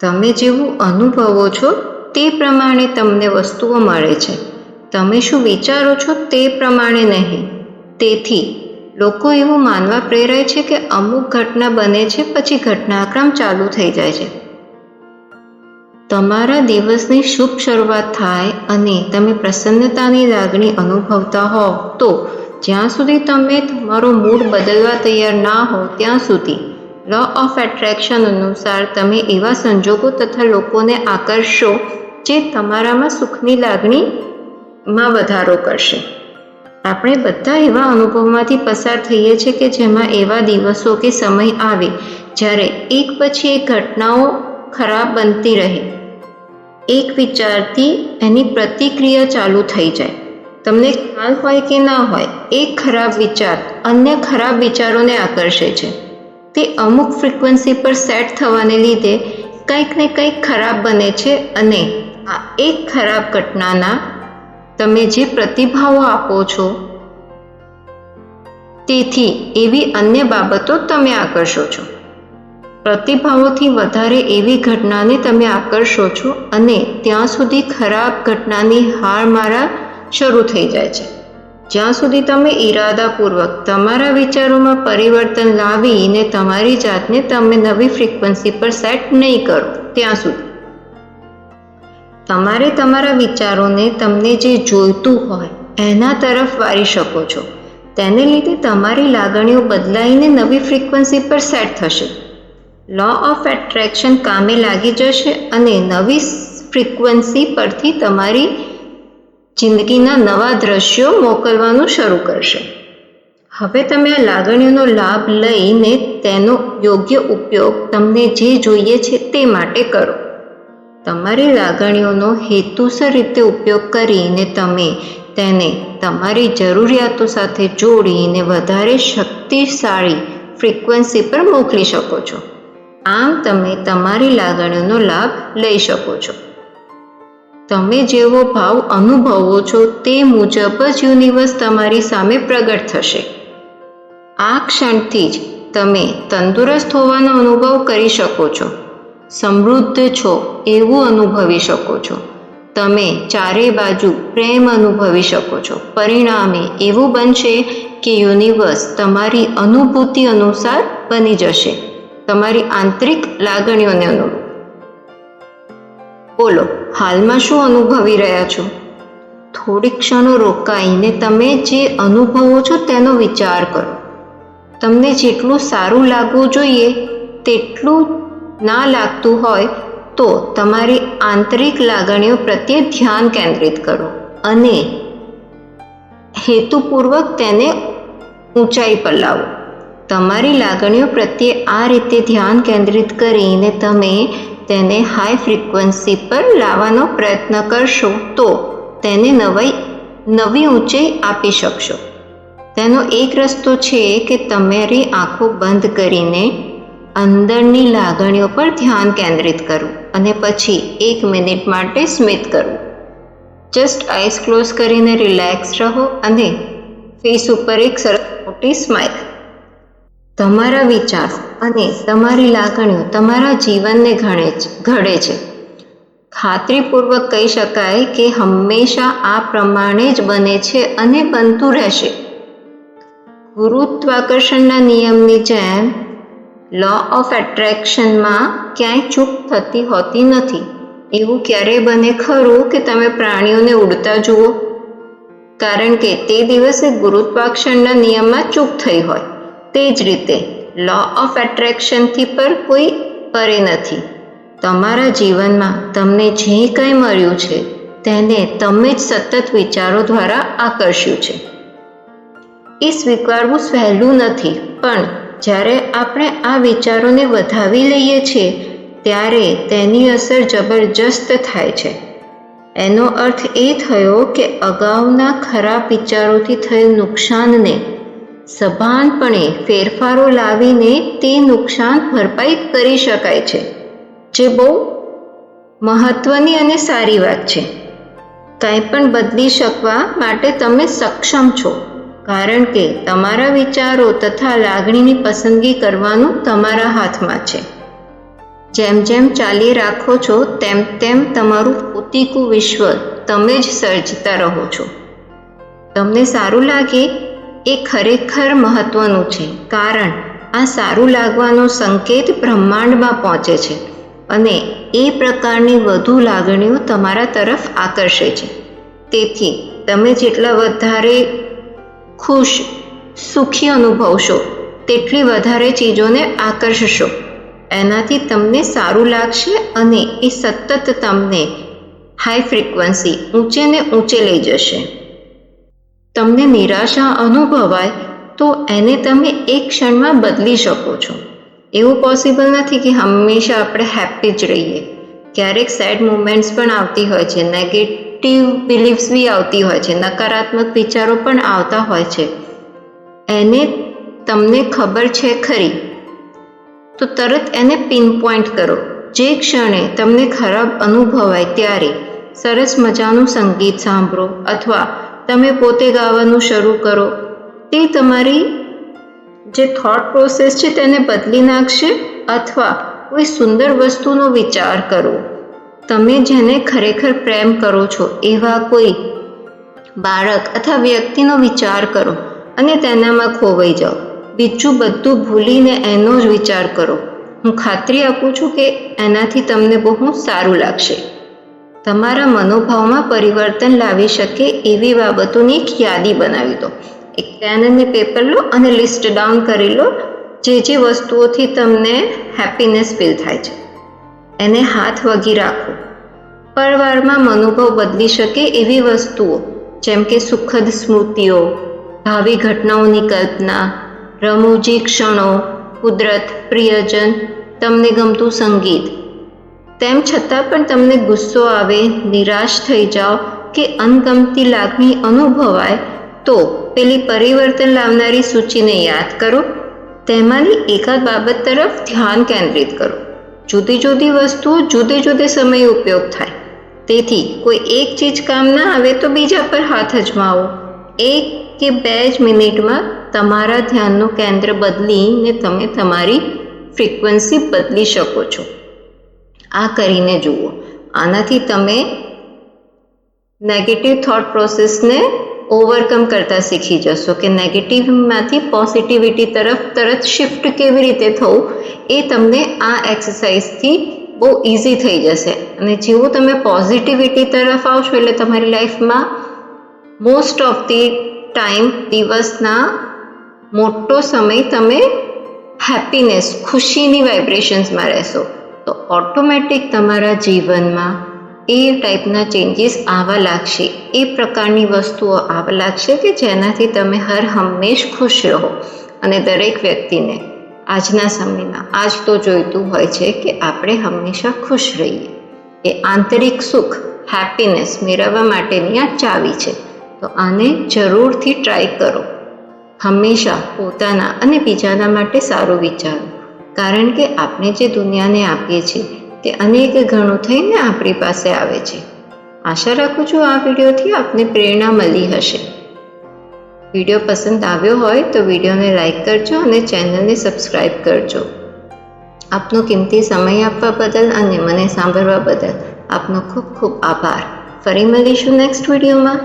તમે જેવું અનુભવો છો તે પ્રમાણે તમને વસ્તુઓ મળે છે. તમે શું વિચારો છો તે પ્રમાણે નહીં. તેથી લોકો એવું માનવા પ્રેરાય છે કે અમુક ઘટના બને છે પછી ઘટનાક્રમ ચાલુ થઈ જાય છે. તમારા દિવસની શુભ શરૂઆત થાય અને તમે પ્રસન્નતાની લાગણી અનુભવતા હોવ તો જ્યાં સુધી તમે તમારો મૂડ બદલવા તૈયાર ના હો ત્યાં સુધી લો ઓફ એટ્રેક્શન અનુસાર તમે એવા સંજોગો તથા લોકોને આકર્ષો જે તમારામાં સુખની લાગણીમાં વધારો કરશે. આપણે બધા એવા અનુભવમાંથી પસાર થઈએ છીએ કે જેમાં એવા દિવસો કે સમય આવે જ્યારે એક પછી એક ઘટનાઓ ખરાબ બનતી રહે. એક વિચારથી એની પ્રતિક્રિયા ચાલુ થઈ જાય. તમને ખ્યાલ હોય કે ના હોય, એક ખરાબ વિચાર અન્ય ખરાબ વિચારોને આકર્ષે છે. તે અમુક ફ્રીક્વન્સી પર સેટ થવાને લીધે કંઈક ને કંઈક ખરાબ બને છે અને આ એક ખરાબ ઘટનાના તમે જે પ્રતિભાવો આપો છો તેથી એવી અન્ય બાબતો તમે આકર્ષો છો. પ્રતિભાવોથી વધારે એવી ઘટનાને તમે આકર્ષો છો અને ત્યાં સુધી ખરાબ ઘટનાની હારમાળા શરૂ થઈ જાય છે. જ્યાં સુધી તમે ઈરાદાપૂર્વક તમારા વિચારોમાં પરિવર્તન લાવીને તમારી જાતને તમે નવી ફ્રીક્વન્સી પર સેટ નહીં કરો ત્યાં સુધી. તમારે તમારા વિચારોને તમને જે જોઈતું હોય એના તરફ વાળી શકો છો. તેને લીધે તમારી લાગણીઓ બદલાઈને નવી ફ્રીક્વન્સી પર સેટ થશે. લો ઓફ એટ્રેક્શન કામે લાગી જશે અને નવી ફ્રીક્વન્સી પરથી તમારી જિંદગીના નવા દ્રશ્યો મોકલવાનું શરૂ કરશે. હવે તમે આ લાગણીઓનો લાભ લઈને તેનો યોગ્ય ઉપયોગ તમને જે જોઈએ છે તે માટે કરો. તમારી લાગણીઓનો હેતુસર રીતે ઉપયોગ કરીને તમે તેને તમારી જરૂરિયાતો સાથે જોડીને વધારે શક્તિશાળી ફ્રીક્વન્સી પર મોકલી શકો છો. આમ તમે તમારી લાગણીઓનો લાભ લઈ શકો છો. તમે જેવો ભાવ અનુભવો છો તે મુજબ જ યુનિવર્સ તમારી સામે પ્રગટ થશે. આ ક્ષણથી જ તમે તંદુરસ્ત હોવાનો અનુભવ કરી શકો છો. સમૃદ્ધ છો એવું અનુભવી શકો છો. તમે ચારે બાજુ પ્રેમ અનુભવી શકો છો. પરિણામે એવું બનશે કે યુનિવર્સ તમારી અનુભૂતિ અનુસાર બની જશે, તમારી આંતરિક લાગણીઓને અનુરૂપ. બોલો, હાલમાં શું અનુભવી રહ્યા છો? થોડી ક્ષણો રોકાઈને તમે જે અનુભવો છો તેનો વિચાર કરો. તમને જેટલું સારું લાગવું જોઈએ તેટલું ના લાગતું હોય તો તમારી આંતરિક લાગણીઓ પ્રત્યે ધ્યાન કેન્દ્રિત કરો અને હેતુપૂર્વક તેને ઊંચાઈ પર લાવો. તમારી લાગણીઓ પ્રત્યે આ રીતે ધ્યાન કેન્દ્રિત કરીને તમે તેને હાઈ ફ્રીક્વન્સી પર લાવવાનો પ્રયત્ન કરશો તો તેને નવી ઊંચાઈ આપી શકશો. તેનો એક રસ્તો છે કે તમારી આંખો બંધ કરીને અંદરની લાગણીઓ પર ધ્યાન કેન્દ્રિત કરવું અને પછી 1 મિનિટ માટે સ્મિત કરવું. જસ્ટ આઈસ ક્લોઝ કરીને રિલેક્સ રહો અને ફેસ ઉપર એક સરસ મોટી સ્માઇલ. તમારા વિચારો અને તમારી લાગણીઓ તમારા જીવનને ઘડે છે. ખાતરીપૂર્વક કહી શકાય કે હંમેશા આ પ્રમાણે જ બને છે અને બનતું રહેશે. ગુરુત્વાકર્ષણના નિયમની જેમ લો ઓફ એટ્રેક્શનમાં ક્યાંય ચૂક થતી હોતી નથી. એવું ક્યારેય બને ખરું કે તમે પ્રાણીઓને ઉડતા જુઓ? કારણ કે તે દિવસે ગુરુત્વાકર્ષણના નિયમમાં ચૂક થઈ હોય. તે જ રીતે લો ઓફ એટ્રેક્શનથી પર કોઈ પરે નથી. તમારા જીવનમાં તમને જે કંઈ મળ્યું છે તેને તમે જ સતત વિચારો દ્વારા આકર્ષ્યું છે. એ સ્વીકારવું સહેલું નથી, પણ જ્યારે આપણે આ વિચારોને વધાવી લઈએ છીએ ત્યારે તેની અસર જબરજસ્ત થાય છે. એનો અર્થ એ થયો કે અગાઉના ખરાબ વિચારોથી થયેલ નુકસાનને સભાનપણે ફેરફારો લાવીને તે નુકસાન ભરપાઈ કરી શકાય છે, જે બહુ મહત્વની અને સારી વાત છે. કંઈ પણ બદલી શકવા માટે તમે સક્ષમ છો, કારણ કે તમારા વિચારો તથા લાગણીની પસંદગી કરવાનું તમારા હાથમાં છે. જેમ જેમ ચાલી રાખો છો તેમ તેમ તમારું પોતીકું વિશ્વ તમે જ સર્જતા રહો છો. તમને સારું લાગે એ ખરેખર મહત્વનું છે, કારણ આ સારું લાગવાનો સંકેત બ્રહ્માંડમાં પહોંચે છે અને એ પ્રકારની વધુ લાગણીઓ તમારા તરફ આકર્ષે છે. તેથી તમે જેટલા વધારે ખુશ, સુખી અનુભવશો તેટલી વધારે ચીજોને આકર્ષશો. એનાથી તમને સારું લાગશે અને એ સતત તમને હાઈ ફ્રિકવન્સી ઊંચે ને ઊંચે લઈ જશે. તમને નિરાશા અનુભવાય તો એને તમે એક ક્ષણમાં બદલી શકો છો. એવું પોસિબલ નથી કે હંમેશા આપણે હેપી જ રહીએ. ક્યારેક સેડ મુમેન્ટ્સ પણ આવતી હોય છે, નેગેટિવ બિલીફ્સ બી આવતી હોય છે, નકારાત્મક વિચારો પણ આવતા હોય છે. એને તમને ખબર છે ખરી તો તરત એને પિનપોઈન્ટ કરો. જે ક્ષણે તમને ખરાબ અનુભવાય ત્યારે સરસ મજાનું સંગીત સાંભળો અથવા તમે પોતે ગાવાનું શરૂ કરો. તે તમારી જે થોટ પ્રોસેસ છે તેને બદલી નાખશે. અથવા કોઈ સુંદર વસ્તુનો વિચાર કરો. તમે જેને ખરેખર પ્રેમ કરો છો એવા કોઈ બાળક અથવા વ્યક્તિનો વિચાર કરો અને તેનામાં ખોવાઈ જાઓ. બીજું બધું ભૂલીને એનો જ વિચાર કરો. હું ખાતરી આપું છું કે એનાથી તમને બહુ સારું લાગશે. તમારા મનોભાવમાં પરિવર્તન લાવી શકે એવી બાબતોની એક યાદી બનાવી દો. એક પેન અને પેપર લો અને લિસ્ટ ડાઉન કરી લો જે વસ્તુઓથી તમને હેપીનેસ ફીલ થાય છે. એને હાથ વગી રાખો. પરવારમાં મનોભાવ બદલી શકે એવી વસ્તુઓ જેમ કે સુખદ સ્મૃતિઓ, ભાવિ ઘટનાઓની કલ્પના, રમૂજી ક્ષણો, કુદરત, પ્રિયજન, તમને ગમતું સંગીત. તેમ છતાં પણ તમને ગુસ્સો આવે, નિરાશ થઈ જાઓ કે અણગમતી લાગણી અનુભવાય તો પેલી પરિવર્તન લાવનારી સૂચિને યાદ કરો. તેમાંની એકાદ બાબત તરફ ધ્યાન કેન્દ્રિત કરો. જુદી જુદી વસ્તુઓ જુદે જુદે સમયે ઉપયોગ થાય. તેથી કોઈ એક ચીજ કામ ના આવે તો બીજા પર હાથ અજમાવો. 1 કે 2 જ મિનિટમાં તમારા ધ્યાનનું કેન્દ્ર બદલીને તમે તમારી ફ્રીક્વન્સી બદલી શકો છો. આ કરીને જુઓ. આનાથી તમે નેગેટિવ થોટ પ્રોસેસને ઓવરકમ કરતા શીખી જશો કે નેગેટિવમાંથી પોઝિટિવિટી તરફ તરત શિફ્ટ કેવી રીતે થવું એ તમને આ એક્સરસાઇઝથી બહુ ઇઝી થઈ જશે. અને જેવું તમે પોઝિટિવિટી તરફ આવશો એટલે તમારી લાઈફમાં મોસ્ટ ઓફ ધી ટાઈમ દિવસના મોટો સમય તમે હેપીનેસ, ખુશીની વાઇબ્રેશન્સમાં રહેશો. તો ઓટોમેટિક તમારા જીવનમાં એ ટાઈપના ચેન્જીસ આવવા લાગશે. એ પ્રકારની વસ્તુઓ આવવા લાગશે કે જેનાથી તમે હર હંમેશ ખુશ રહો. અને દરેક વ્યક્તિને આજના સમયમાં આજ તો જોઈતું હોય છે કે આપણે હંમેશા ખુશ રહીએ. એ આંતરિક સુખ, હેપીનેસ મેળવવા માટેની આ ચાવી છે. તો આને જરૂરથી ટ્રાય કરો. હંમેશા પોતાના અને બીજાના માટે સારું વિચારો, કારણ કે આપણે જે દુનિયાને આપીએ છીએ તે અનેક ગણું થઈને આપણી પાસે આવે છે. આશા રાખું છું આ વિડીયોથી આપને પ્રેરણા મળી હશે. વિડીયો પસંદ આવ્યો હોય તો વિડીયોને લાઈક કરજો અને ચેનલને સબસ્ક્રાઈબ કરજો. આપનો કિંમતી સમય આપવા બદલ અને મને સાંભળવા બદલ આપનો ખૂબ ખૂબ આભાર. ફરી મળીશું નેક્સ્ટ વિડીયોમાં.